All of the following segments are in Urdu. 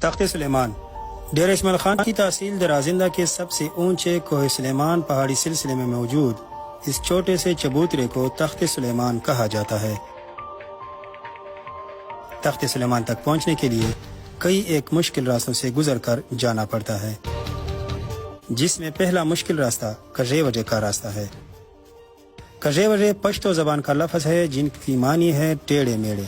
تخت سلیمان ڈیرہ اسماعیل خان کی تحصیل درازندہ کے سب سے اونچے کوہ سلیمان پہاڑی سلسلے میں موجود اس چھوٹے سے چبوترے کو تخت سلیمان کہا جاتا ہے۔ تخت سلیمان تک پہنچنے کے لیے کئی ایک مشکل راستوں سے گزر کر جانا پڑتا ہے، جس میں پہلا مشکل راستہ کژے وجے کا راستہ ہے۔ کژے وجے پشتو زبان کا لفظ ہے جن کی معنی ہے ٹیڑھے میڑے۔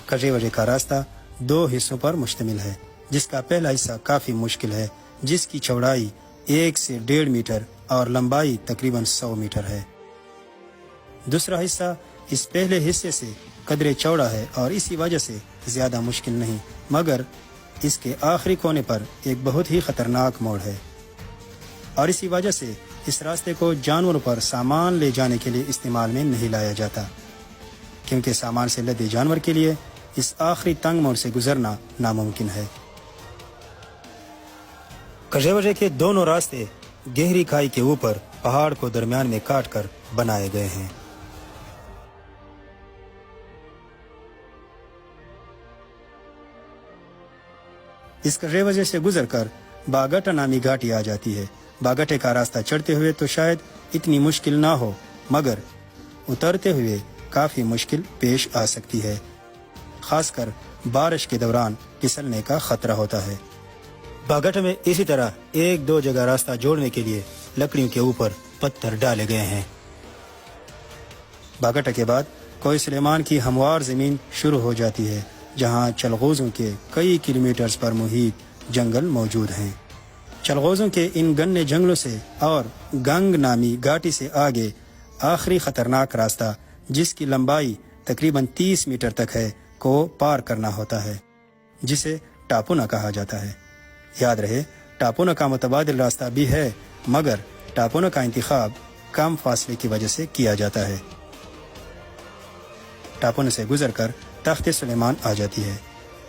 کژے وجے کا راستہ 2 حصوں پر مشتمل ہے، جس کا پہلا حصہ کافی مشکل ہے، جس کی چوڑائی 1 سے 1.5 میٹر اور لمبائی تقریباً 100 میٹر ہے۔ دوسرا حصہ اس پہلے حصے سے قدرے چوڑا ہے اور اسی وجہ سے زیادہ مشکل نہیں، مگر اس کے آخری کونے پر ایک بہت ہی خطرناک موڑ ہے، اور اسی وجہ سے اس راستے کو جانوروں پر سامان لے جانے کے لیے استعمال میں نہیں لایا جاتا، کیونکہ سامان سے لدے جانور کے لیے اس آخری تنگ موڑ سے گزرنا ناممکن ہے۔ کژے وجے کے دونوں راستے گہری کھائی کے اوپر پہاڑ کو درمیان میں کاٹ کر بنائے گئے ہیں۔ اس کژے وجے سے گزر کر باگٹا نامی گھاٹی آ جاتی ہے۔ باگٹے کا راستہ چڑھتے ہوئے تو شاید اتنی مشکل نہ ہو، مگر اترتے ہوئے کافی مشکل پیش آ سکتی ہے، خاص کر بارش کے دوران پھسلنے کا خطرہ ہوتا ہے۔ باگٹا میں اسی طرح 1-2 جگہ راستہ جوڑنے کے لیے لکڑیوں کے اوپر پتھر ڈالے گئے ہیں۔ باگٹا کے بعد کوہ سلیمان کی ہموار زمین شروع ہو جاتی ہے، جہاں چلغوزوں کے کئی کلومیٹرز پر محیط جنگل موجود ہیں۔ چلغوزوں کے ان گھنے جنگلوں سے اور گنگ نامی گھاٹی سے آگے آخری خطرناک راستہ، جس کی لمبائی تقریباً 30 میٹر تک ہے، کو پار کرنا ہوتا ہے، جسے ٹاپونا کہا جاتا ہے۔ یاد رہے، ٹاپونا کا متبادل راستہ بھی ہے، مگر ٹاپونا کا انتخاب کم فاصلے کی وجہ سے کیا جاتا ہے۔ ٹاپونا سے گزر کر تخت سلیمان آ جاتی ہے۔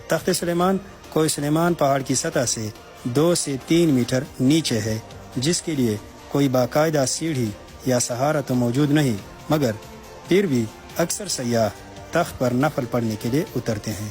تخت سلیمان کوہ سلیمان پہاڑ کی سطح سے 2 سے 3 میٹر نیچے ہے، جس کے لیے کوئی باقاعدہ سیڑھی یا سہارا تو موجود نہیں، مگر پھر بھی اکثر سیاح تخت پر نفل پڑھنے کے لیے اترتے ہیں۔